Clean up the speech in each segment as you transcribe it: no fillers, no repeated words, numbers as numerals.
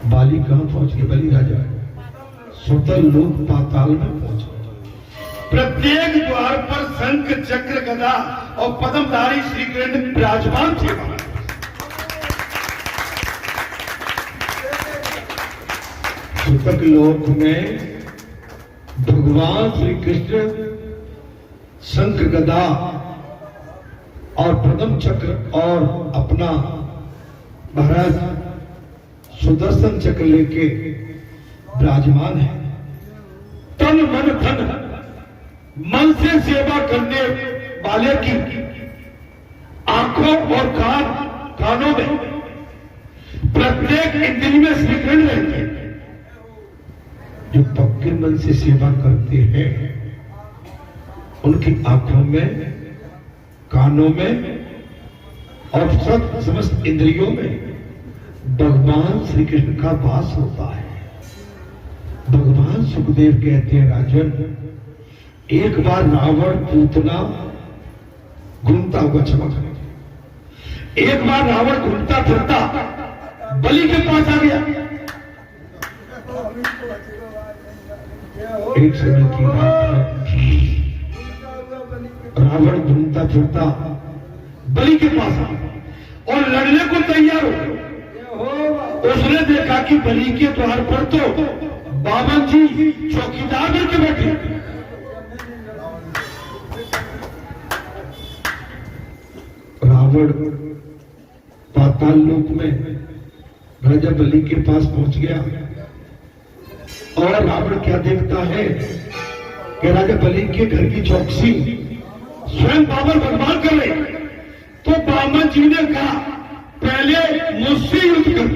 बाली कहां पहुंच गए? बलि राजा सुतल लोक पाताल में पहुंचे। प्रत्येक द्वार पर शंख चक्र गदा और पद्मधारी श्री कृष्ण विराजमान थे। सुतक लोक में भगवान श्री कृष्ण शंख गदा और पद्म चक्र और अपना महाराज सुदर्शन चक्र लेके विराजमान है। तन मन धन मन से सेवा करने वाले की आंखों और कानों में प्रत्येक इंद्रिय में श्री कृष्ण रहते हैं। जो पक्के मन से सेवा करते हैं उनकी आंखों में, कानों में और सब समस्त इंद्रियों में भगवान श्री कृष्ण का वास होता है। भगवान सुखदेव कहते हैं, राजन एक बार रावण पूतना घूमता हुआ चमक, एक बार रावण घूमता फिरता बलि के पास आ गया। एक समय की बात है, रावण घूमता फिरता बलि के पास आ और लड़ने को तैयार हो। उसने देखा कि बलि के द्वार पर तो बामन जी चौकीदार बनके बैठे। रावण पाताल लोक में राजा बलि के पास पहुंच गया और रावण क्या देखता है कि राजा बलि के घर की चौकसी स्वयं बाबर भगवान कर रहे। तो बामन जी ने कहा, पहले मुझसे युद्ध कर।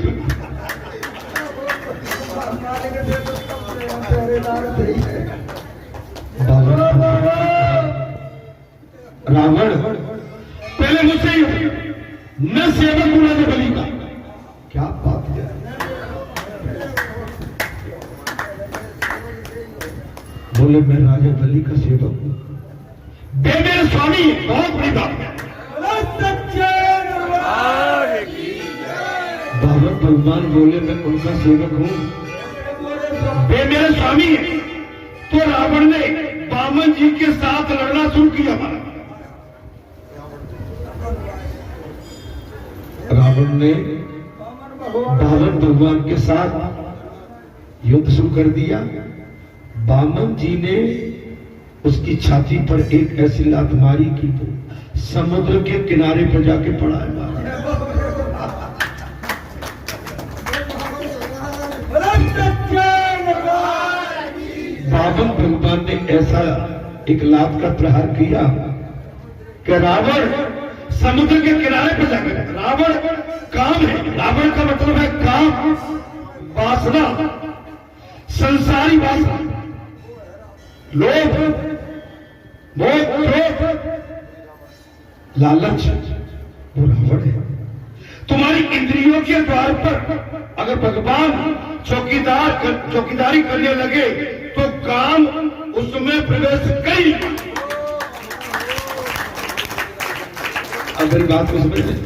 रावण पहले मुझसे युद्ध, मैं सेवक हूं राजा बलि का। क्या बात है। बोले मैं राजा बलि का सेवक हूं। मेरे स्वामी, बहुत बड़ी बात है। बाबा भगवान बोले मैं उनका सेवक हूं, वे मेरे स्वामी है। तो रावण ने बामन जी के साथ लड़ना शुरू किया। रावण ने बामन भगवान के साथ युद्ध शुरू कर दिया। बामन जी ने उसकी छाती पर एक ऐसी लात मारी कि समुद्र के किनारे पर जाके पड़ा है। बामन भगवान ने ऐसा एक लात का प्रहार किया कि रावण समुद्र के किनारे पर जाकर, रावण काम है, रावण का मतलब है काम, वासना, संसारी वासना, लोभ, मोह, क्रोध, लालच, वो रावण है। तुम्हारी इंद्रियों के द्वार पर अगर भगवान चौकीदारी करने लगे तो काम उसमें प्रवेश कई। अगर बात को समझ लें,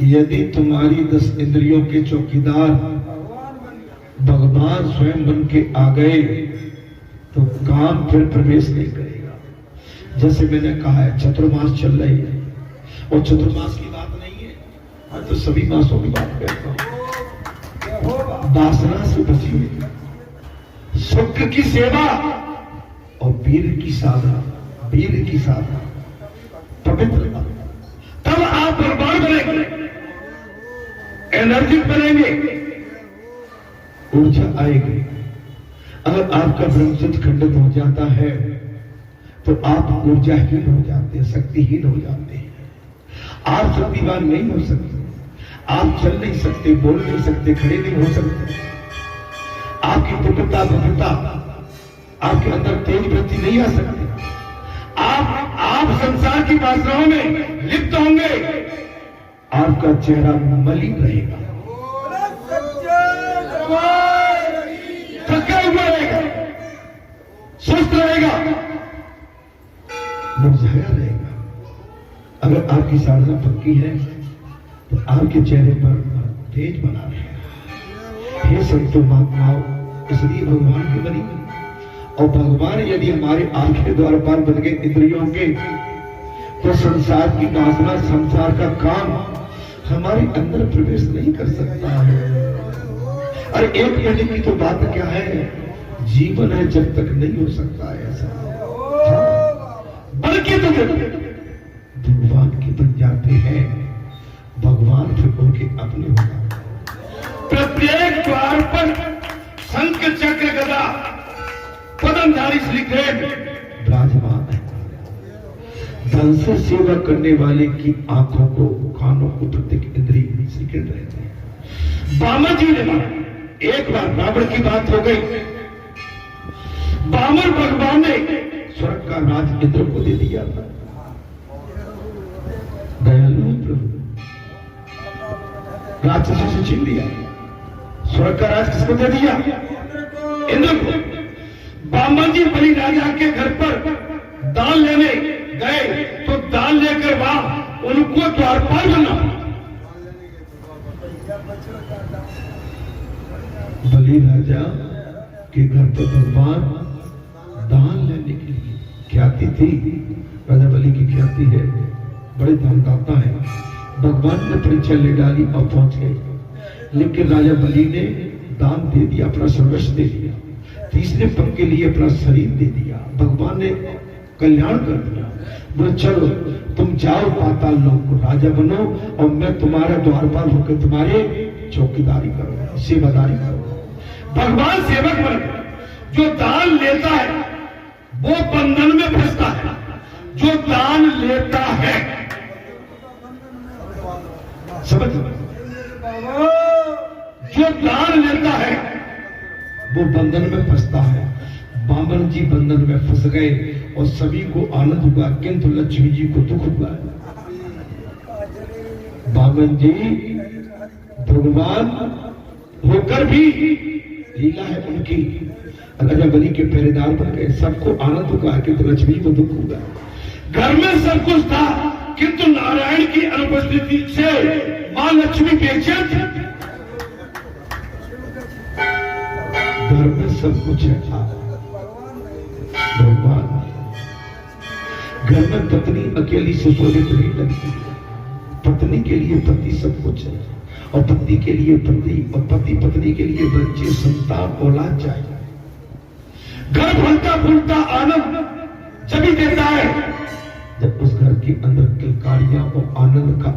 यदि तुम्हारी 10 इंद्रियों के चौकीदार भगवान स्वयं बन के आ गए तो काम फिर प्रवेश नहीं करेगा। जैसे मैंने कहा है, चतुर्मास चल रही है और चतुर्मास की बात नहीं है, मैं तो सभी मासों की बात करता हूं। वासना से बची हुई सुख की सेवा और वीर की साधना, वीर की साधना, पवित्रता, तब आप बर्बाद बनेंगे, एनर्जी बनेंगे, ऊर्जा आएगी। अगर आपका ब्रह्मचर्य खंडित हो जाता है तो आप ऊर्जाहीन हो जाते हैं, शक्तिहीन हो जाते हैं। आप शक्तिवान नहीं हो सकते, आप चल नहीं सकते, बोल नहीं सकते, खड़े नहीं हो सकते। आपकी पुत्रता भव्यता, आपके अंदर तेज वृत्ति नहीं आ सकती। आप संसार की वासनाओं में लिप्त होंगे, आपका चेहरा मलिन रहेगा, थका हुआ रहेगा, सुस्त रहेगा, मुरझाया रहेगा। अगर आपकी साधना पक्की है तो आपके चेहरे पर तेज बना रहेगा। संतो महात्माओं, इसलिए भगवान की बनी। और भगवान यदि हमारे आंखें द्वारपाल बन गए इंद्रियों के, तो संसार की वासना, संसार का काम हमारे अंदर प्रवेश नहीं कर सकता है। अरे एक महीने की तो बात क्या है, जीवन है जब तक नहीं हो सकता है ऐसा। हाँ, बल्कि तो भगवान के बन जाते हैं, भगवान फिर उनके अपने होगा। प्रत्येक द्वार पर शंख चक्र गदा पदमधारी श्रीकृष्ण विराजमान है। धन से सेवा करने वाले की आंखों को, कानों को, प्रत्येक इंद्रिय श्रीकृष्ण रहते हैं। बामन जी ने एक बार रावण की बात हो गई, बामन भगवान ने स्वर्ग का राज इंद्र को दे दिया था। दयालु प्रभु, राक्षसों से छीन लिया, स्वर्ग का राज किसको दे दिया? इंद्र को। बामन जी बलि राजा के घर पर दान लेने गए, तो दान लेकर वहां उनको द्वारपाल बनना। बलि राजा के घर पर भगवान दान लेने के लिए, ख्याति थी राजा बलि की, ख्याति है, बड़े दानदाता है। भगवान ने परीक्षा ले डाली और पहुंच गए, लेकिन राजा बलि ने दान दे दिया, अपना सर्वस्व दे दिया, तीसरे पग के लिए अपना शरीर दे दिया। भगवान ने कल्याण कर दिया, बोले चलो तुम जाओ पाताल लोक को, राजा बनो और मैं तुम्हारा द्वारपाल होकर तुम्हारे चौकीदारी करूंगा, सेवादारी करूंगा। भगवान सेवक बन गए। जो दान लेता है वो बंधन में फंसता है, जो दान लेता है, समझ, जो दान लेता है वो बंधन में फंसता है। बामन जी बंधन में फंस गए और सभी को आनंद हुआ, किंतु लक्ष्मी जी को दुख हुआ। बामन जी भगवान होकर भी लीला है उनकी, राजा बलि के पहरेदार बन गए, सबको आनंद हुआ, किंतु लक्ष्मी को दुख हुआ। घर में सब कुछ था, किंतु नारायण की अनुपस्थिति से मां लक्ष्मी बेचैन थी। घर में सब कुछ है, भगवान घर में पत्नी अकेली सुशोभित नहीं लगती, पत्नी के लिए पति सब कुछ है, और पति के लिए पति, और पति पत्नी के लिए बच्चे, संतान, औलाद चाहिए। घर फलता फूलता आनंद जब देता है जब उस घर के अंदर किलकारियां और आनंद का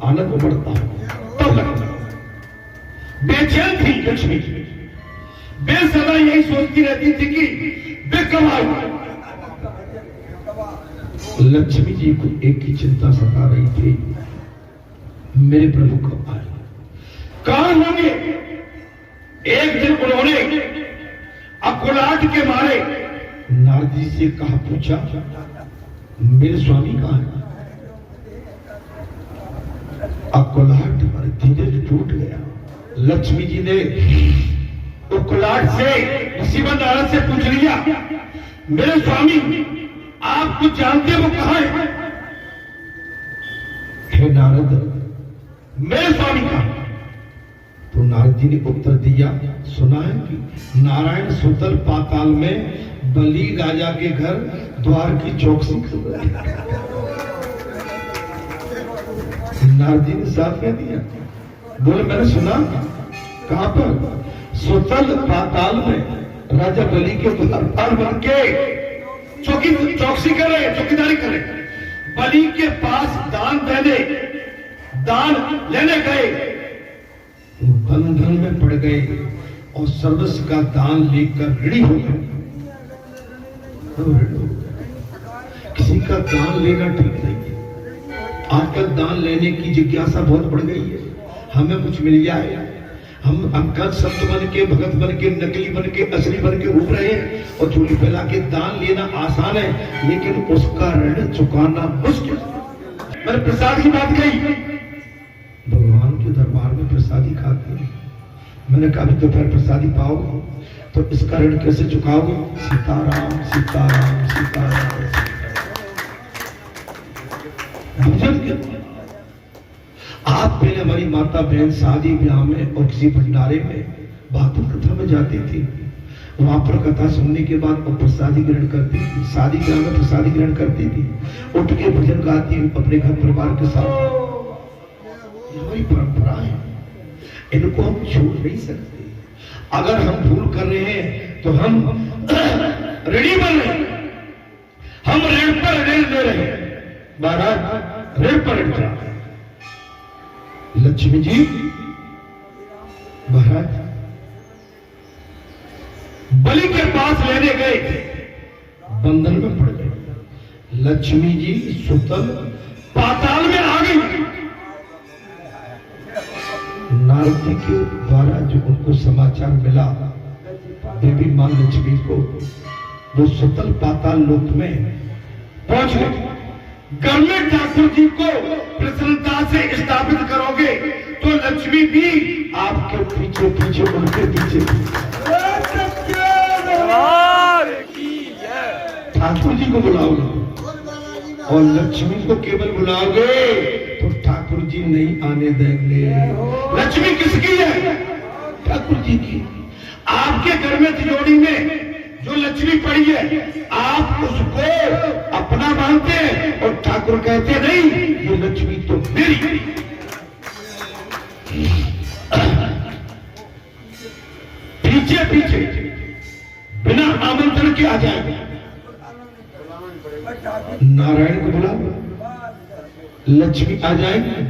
आनंद उमड़ता है, तब लगता है। बेचैन थी लक्ष्मी, वे सदा यही सोचती रहती थी कि वे कब आए। लक्ष्मी जी को एक ही चिंता सता रही थी, मेरे प्रभु कब आए, कहां होंगे। एक दिन उन्होंने अकुलाहट के मारे नारद जी से कहा, पूछा मेरे स्वामी कहां है। अकुलाहट हमारे धीरे टूट गया। लक्ष्मी जी ने उकुलाहट से मुसीबत नारद से पूछ लिया, मेरे स्वामी आप कुछ जानते हो कहां है। हे नारद, मेरे स्वामी कहां। तो नारद जी ने उत्तर दिया, सुना है कि नारायण सुतल पाताल में बलि राजा के घर द्वार की चौकसी कर रहे हैं। नारद जी ने साथ कह दिया, बोले मैंने सुना, कहां पर। सुतल पाताल में राजा बलि के द्वारपाल बन के चौकसी कर रहे, चौकीदारी कर रहे। बलि के पास दान लेने गए, बंधन में पड़ गए और सर्वस्व का दान लेकर ऋणी हो गए। किसी का दान लेना ठीक नहीं है। आजकल दान लेने की जिज्ञासा बहुत बढ़ गई है, हमें कुछ मिल जाए। हम अंकल संत बन के, भगत बन के, नकली बन के, असली बन के घूम रहे हैं और झोली फैला के दान लेना आसान है, लेकिन उसका ऋण चुकाना मुश्किल। मैंने प्रसाद की बात कही, भगवान के दरबार में प्रसादी खाते हैं। मैंने कहा दोपहर प्रसादी पाओगे तो इसका ऋण कैसे चुकाओगे। सीताराम सीताराम सीताराम। आप पहले हमारी माता बहन शादी ब्याह में और किसी भंडारे में भागवत कथा में जाती थी, वहां पर कथा सुनने के बाद वो प्रसादी ग्रहण करती थी, शादी ग्राम में प्रसादी ग्रहण करती थी, उठ के भजन गाती अपने घर परिवार के साथ। हमारी परंपरा है, इनको हम छोड़ नहीं सकते। अगर हम भूल कर रहे हैं तो हम ऋणी बन रहे हैं, हम ऋण पर ऋण ले रहे हैं, महाराज ऋण पर ऋण चढ़ा। लक्ष्मी जी महाराज बलि के पास लेने गए, बंधन में पड़ गए। लक्ष्मी जी सुतल पाताल में आ गई। नारद जी के द्वारा जो उनको समाचार मिला, देवी मां लक्ष्मी को, वो सुतल पाताल लोक में पहुंच गए। घर में ठाकुर जी को प्रसन्नता से स्थापित करोगे तो लक्ष्मी भी आपके पीछे पीछे, उनके पीछे ठाकुर जी को बुलाओगे और लक्ष्मी को केवल बुलाओगे तो ठाकुर जी नहीं आने देंगे। लक्ष्मी किसकी है? ठाकुर जी की। आपके घर में तिजोरी में जो लक्ष्मी पड़ी है, आप उसको अपना मानते हैं और ठाकुर कहते नहीं, ये लक्ष्मी तो मेरी। पीछे पीछे बिना आमंत्रण के आ जाए। नारायण को बुला, लक्ष्मी आ जाएंगे,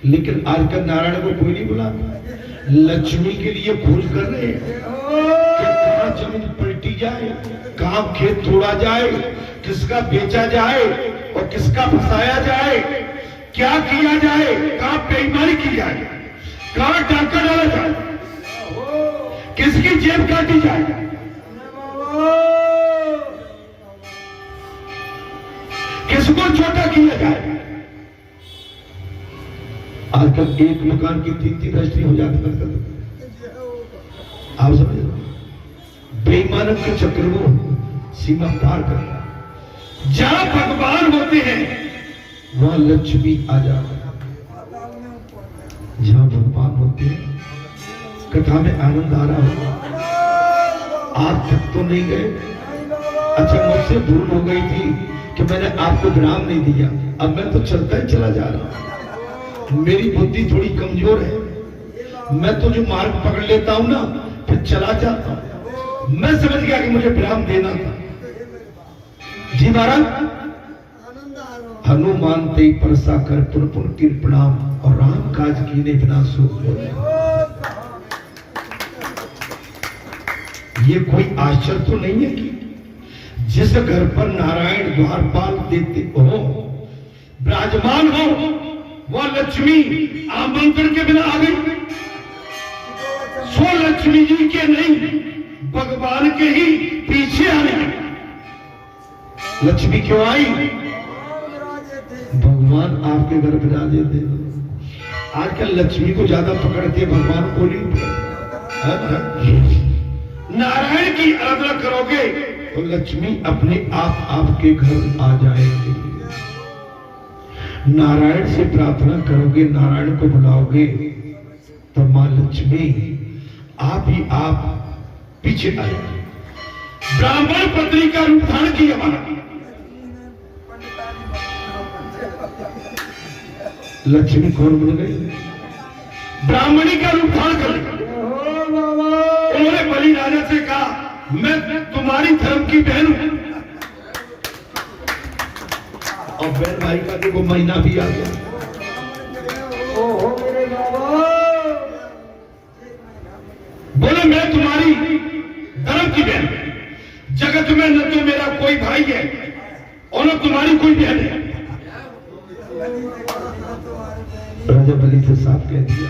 लेकिन आजकल नारायण को कोई नहीं बुला। लक्ष्मी के लिए खोज कर रहे हैं कि कहां जमीन पलटी जाए, कहां खेत तोड़ा जाए, किसका बेचा जाए और किसका फंसाया जाए, क्या किया जाए, कहां बेईमानी की जाए, कहां डाका डाला जाए, किसकी जेब काटी जाए। किसको छोटा किया जाए। आजकल एक मकान की 3-3 रजिस्ट्री हो जाती है। आप समझ लो, बेईमानों के चक्कर में सीमा पार कर। जहां भगवान होते हैं वहां लक्ष्मी आ जाती है। जहां भगवान होते हैं, कथा में आनंद आ रहा हो, आप तक तो नहीं गए। अच्छा, मुझसे भूल हो गई थी कि मैंने आपको विराम नहीं दिया, अब मैं तो चलता ही चला जा रहा हूं। मेरी बुद्धि थोड़ी कमजोर है, मैं तो जो मार्ग पकड़ लेता हूं ना, फिर चला जाता हूं। मैं समझ गया कि मुझे विराम देना था। जी महाराज, हनुमान ते परसा कर पुन पुन कीर प्रणाम, और राम काज कीने बिना सो। ये कोई आश्चर्य तो नहीं है कि जिस घर पर नारायण द्वारपाल देते हो, विराजमान हो, वह लक्ष्मी आमंत्रण के बिना आ गई। सो लक्ष्मी जी के नहीं, भगवान के ही पीछे आ गई। लक्ष्मी क्यों आई? भगवान आपके घर विराजे थे। आजकल लक्ष्मी को ज्यादा पकड़ते हैं, भगवान को नहीं। नारायण की आराधना करोगे तो लक्ष्मी अपने आप आपके घर आ जाएगी। नारायण से प्रार्थना करोगे, नारायण को बुलाओगे तो मां लक्ष्मी आप ही आप पीछे आएगी। ब्राह्मण पत्नी का रूप धारण किया हमारा लक्ष्मी कौन बन गई? ब्राह्मणी का रूप धारण कर। उन्होंने बलि राजा से कहा, मैं तुम्हारी धर्म की बहन हूं। और बहन भाई का देखो महीना भी आ गया। बोले मैं तुम्हारी धर्म की बहन, जगत में न तो मेरा कोई भाई है और न तुम्हारी कोई बहन है। राजा बलि से साफ कह दिया।